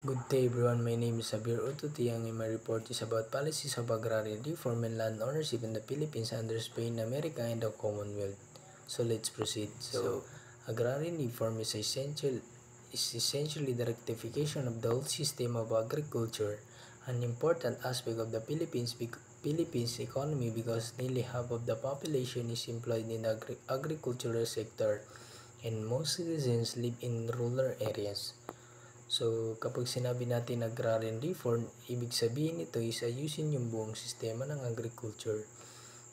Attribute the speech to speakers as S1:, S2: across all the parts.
S1: Good day everyone, my name is Sabir Ututi and my report is about policies of agrarian reform and land ownership in the Philippines under Spain, America, and the Commonwealth. So let's proceed. So agrarian reform is essentially the rectification of the old system of agriculture, an important aspect of the Philippines economy because nearly half of the population is employed in the agricultural sector and most citizens live in rural areas. So, kapag sinabi natin agrarian reform, ibig sabihin nito is ayusin yung buong sistema ng agriculture.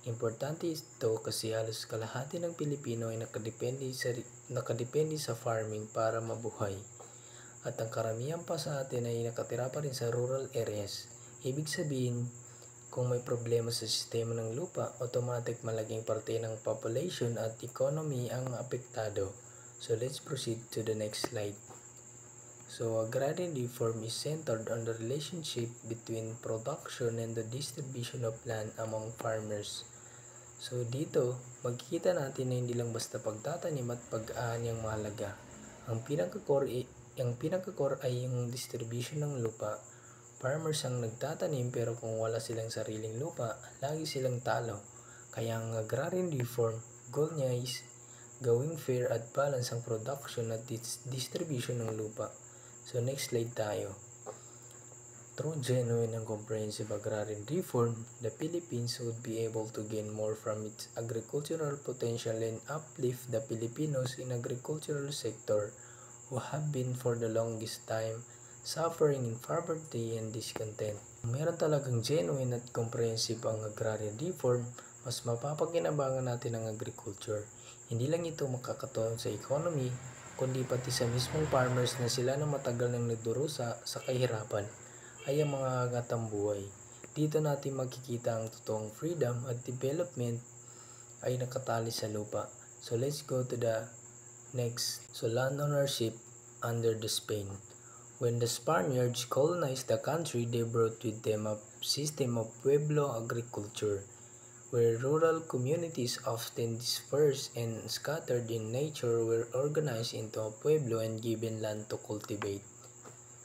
S1: Importante ito kasi halos kalahati ng Pilipino ay nakadepende sa farming para mabuhay. At ang karamihan pa sa atin ay nakatira pa rin sa rural areas. Ibig sabihin, kung may problema sa sistema ng lupa, automatic malaking parte ng population at economy ang apektado. So, let's proceed to the next slide. So, agrarian reform is centered on the relationship between production and the distribution of land among farmers. So, dito, magkikita natin na hindi lang basta pagtatanim at pag-aani ang mahalaga. Ang pinaka-core ay yung distribution ng lupa. Farmers ang nagtatanim pero kung wala silang sariling lupa, lagi silang talo. Kaya ang agrarian reform, goal niya is gawing fair at balance ang production at distribution ng lupa. So next slide tayo. Through genuine and comprehensive agrarian reform, the Philippines would be able to gain more from its agricultural potential and uplift the Filipinos in agricultural sector who have been for the longest time suffering in poverty and discontent. Kung meron talagang genuine at comprehensive ang agrarian reform, mas mapapakinabangan natin ang agriculture. Hindi lang ito makakatulong sa economy, kundi pati sa mismong farmers na sila na matagal nang nagdurusa sa kahirapan ay ang mga hangatang buhay. Dito natin makikita ang totoong freedom at development ay nakatali sa lupa. So let's go to the next. So land ownership under the Spain. When the Spaniards colonized the country, they brought with them a system of pueblo agriculture, where rural communities often dispersed and scattered in nature were organized into a pueblo and given land to cultivate.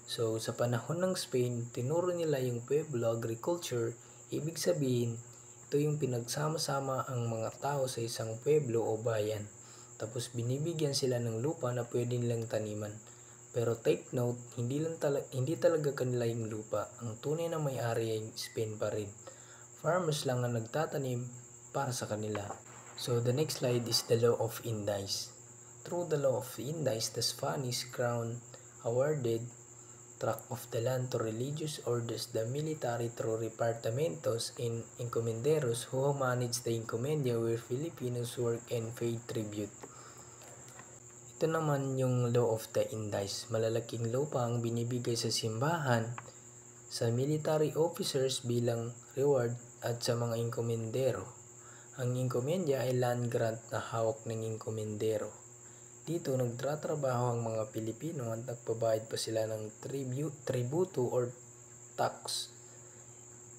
S1: So, sa panahon ng Spain, tinuro nila yung pueblo agriculture. Ibig sabihin, ito yung pinagsama-sama ang mga tao sa isang pueblo o bayan. Tapos binibigyan sila ng lupa na pwede nilang taniman. Pero take note, hindi talaga kanila yung lupa. Ang tunay na may-ari ay Spain pa rin. Farmers lang ang nagtatanim para sa kanila. So the next slide is the law of indice. Through the law of indice, the Spanish crown awarded tract of the land to religious orders, the military through repartamentos and encomenderos who managed the encomendia where Filipinos work and paid tribute. Ito naman yung law of the indice. Malalaking lupa ang binibigay sa simbahan sa military officers bilang reward at sa mga enkomendero. Ang enkomendya ay land grant na hawak ng enkomendero. Dito nagtratrabaho ang mga Pilipino at nagbabayad pa sila ng tributo or tax.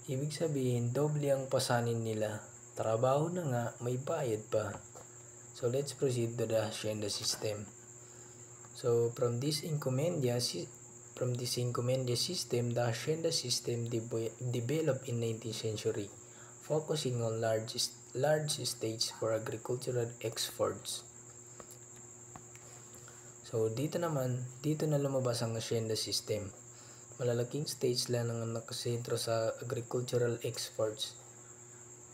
S1: Ibig sabihin, doble ang pasanin nila. Trabaho na nga, may bayad pa. So let's proceed to the hacienda system. So from this encomendia system, the hacienda system developed in 19th century, focusing on large estates for agricultural exports. So dito na lumabas ang hacienda system. Malalaking states lang ang nakasentro sa agricultural exports.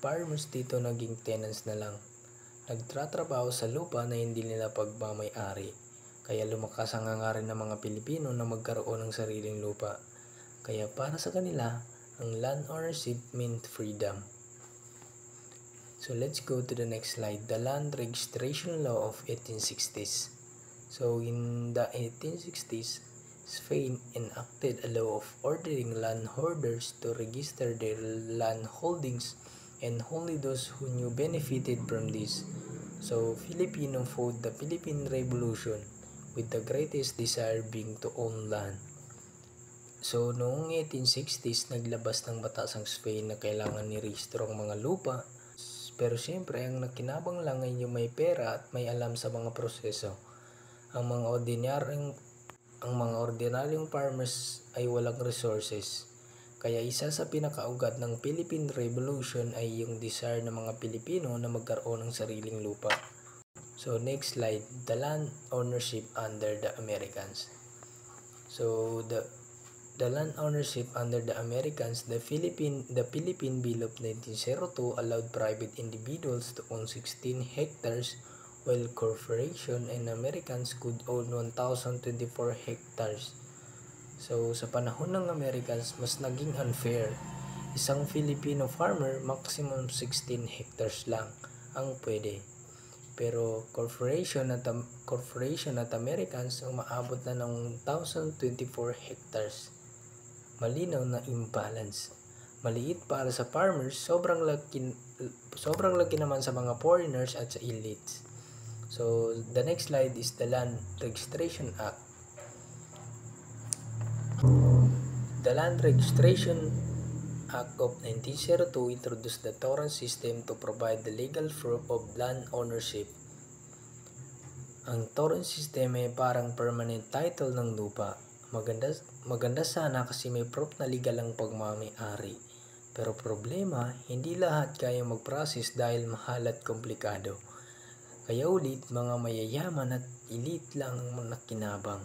S1: Farmers dito naging tenants na lang. Nagtratrabaho sa lupa na hindi nila pagmamay-ari. Kaya lumakas ang hangarin ng mga Pilipino na magkaroon ng sariling lupa. Kaya para sa kanila, ang land ownership meant freedom. So let's go to the next slide. The Land Registration Law of 1860s. So in the 1860s, Spain enacted a law of ordering landholders to register their land holdings and only those who knew benefited from this. So Filipino fought the Philippine Revolution with the greatest desire being to own land. So noong 1860s, naglabas ng batas ang Spain na kailangan nirehistro ang mga lupa. Pero siyempre, ang nakinabang lang ay yung may pera at may alam sa mga proseso. Ang mga ang mga ordinaryong farmers ay walang resources. Kaya isa sa pinakaugat ng Philippine Revolution ay yung desire ng mga Pilipino na magkaroon ng sariling lupa. So next slide, the land ownership under the Americans. So the land ownership under the Americans, the Philippine Bill of 1902 allowed private individuals to own 16 hectares while corporation and Americans could own 1,024 hectares. So sa panahon ng Americans, mas naging unfair. Isang Filipino farmer, maximum 16 hectares lang ang pwede. Pero corporation at Americans umaabot na ng 1,024 hectares. Malinaw na imbalance. Maliit para sa farmers, sobrang laki naman sa mga foreigners at sa elites. So the next slide is the Land Registration Act. The Land Registration Act of 1902 introduced the torrent system to provide the legal proof of land ownership. Ang torrent system ay parang permanent title ng lupa. Maganda sana kasi may proof na legal ang pagmamay-ari. Pero problema, hindi lahat kaya mag-process dahil mahal at komplikado. Kaya ulit, mga mayayaman at elite lang ang nakinabang.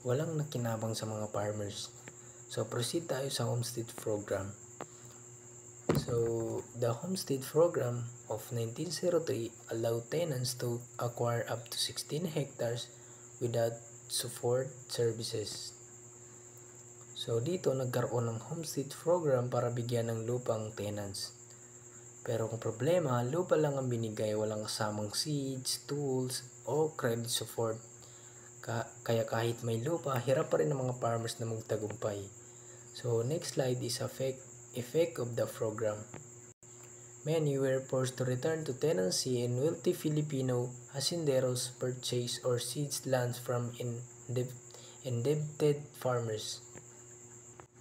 S1: Walang nakinabang sa mga farmers. So proceed tayo sa Homestead Program. So the Homestead Program of 1903 allowed tenants to acquire up to 16 hectares without support services. So dito nagkaroon ng Homestead Program para bigyan ng lupa ang tenants. Pero ang problema, lupa lang ang binigay, walang kasamang seeds, tools, o credit support. Kaya kahit may lupa, hirap pa rin ng mga farmers na magtagumpay. So next slide is effect of the program. Many were forced to return to tenancy and wealthy Filipino hacenderos purchased or seized lands from indebted farmers.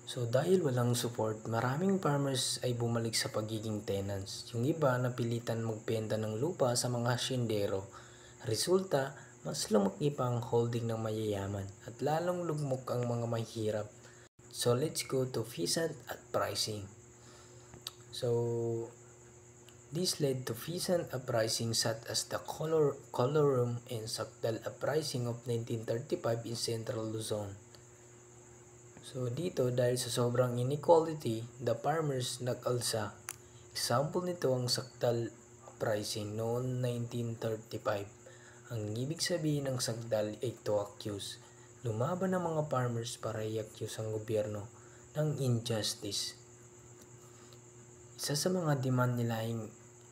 S1: So dahil walang support, maraming farmers ay bumalik sa pagiging tenants. Yung iba napilitan magbenta ng lupa sa mga hasyendero. Resulta, mas lumaki pa ang holding ng mayayaman at lalong lugmok ang mga mahihirap. So let's go to pheasant at pricing. So this led to pheasant uprising such as the Colorum and Sakdal uprising of 1935 in Central Luzon. So dito, dahil sa sobrang inequality, the farmers nag-alsa. Example nito ang Sakdal uprising noong 1935. Ang ibig sabihin ng Sakdal ay to accuse. Lumaban ng mga farmers para i-accuse ang gobyerno ng injustice. Isa sa mga demand nila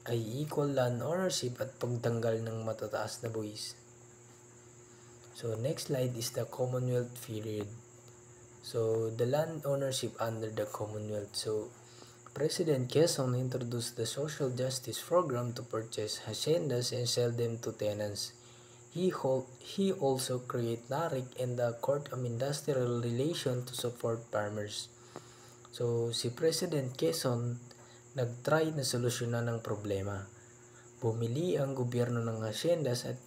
S1: ay equal land ownership at pagtanggal ng matataas na buwis. So next slide is the Commonwealth period. So the land ownership under the Commonwealth. So President Quezon introduced the social justice program to purchase haciendas and sell them to tenants. He also created NARIC and the Court of Industrial Relations to support farmers. So si President Quezon nagtry na solusyonan ng problema. Bumili ang gobyerno ng haciendas at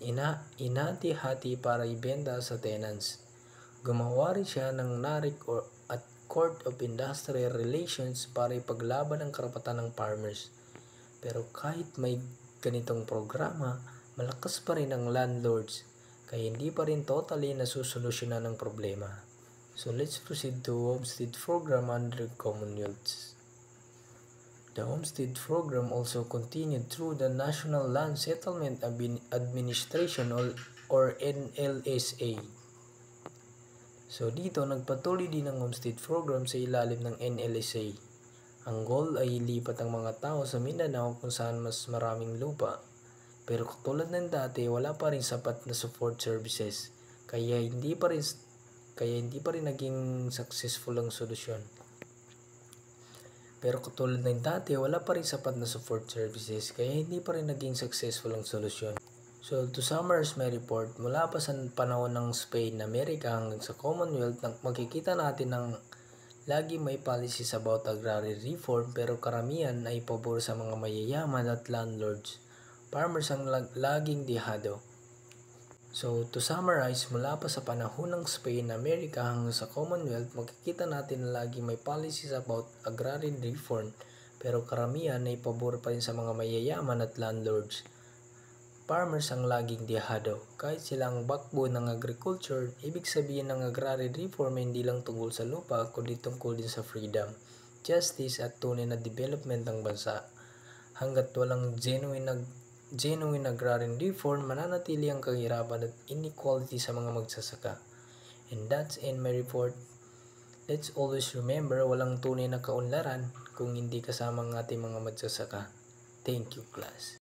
S1: inati-hati para ibenta sa tenants. Gumawa rin siya ng NARIC at Court of Industrial Relations para ipaglaban ang karapatan ng farmers. Pero kahit may ganitong programa, malakas pa rin ang landlords, kaya hindi pa rin totally nasusolusyonan ng problema. So let's proceed to Homestead Program under Commonwealth. The Homestead Program also continued through the National Land Settlement Administration or NLSA. So dito, nagpatuloy din ang Homestead Program sa ilalim ng NLSA. Ang goal ay ilipat ang mga tao sa Mindanao kung saan mas maraming lupa. Pero katulad ng dati, wala pa rin sapat na support services. Kaya hindi pa rin naging successful ang solusyon. Pero katulad ng dati, wala pa rin sapat na support services. Kaya hindi pa rin naging successful ang solusyon. So to summarize my report, mula pa sa panahon ng Spain, Amerika hanggang sa Commonwealth, makikita natin ng lagi may policies about agrarian reform pero karamihan ay pabor sa mga mayayaman at landlords. Farmers ang laging dehado. So, to summarize, mula pa sa panahon ng Spain, America hanggang sa Commonwealth, makikita natin na lagi may policies about agrarian reform, pero karamihan ay pabor pa rin sa mga mayayaman at landlords. Farmers ang laging diyahado. Kahit sila ang backbone ng agriculture, ibig sabihin ng agrarian reform ay hindi lang tungkol sa lupa, kundi tungkol din sa freedom, justice at tunay na development ng bansa. Hanggat walang genuine agrarian reform, mananatili ang kahirapan at inequality sa mga magsasaka. And that's in my report. Let's always remember, walang tunay na kaunlaran kung hindi kasama ang ating mga magsasaka. Thank you, class.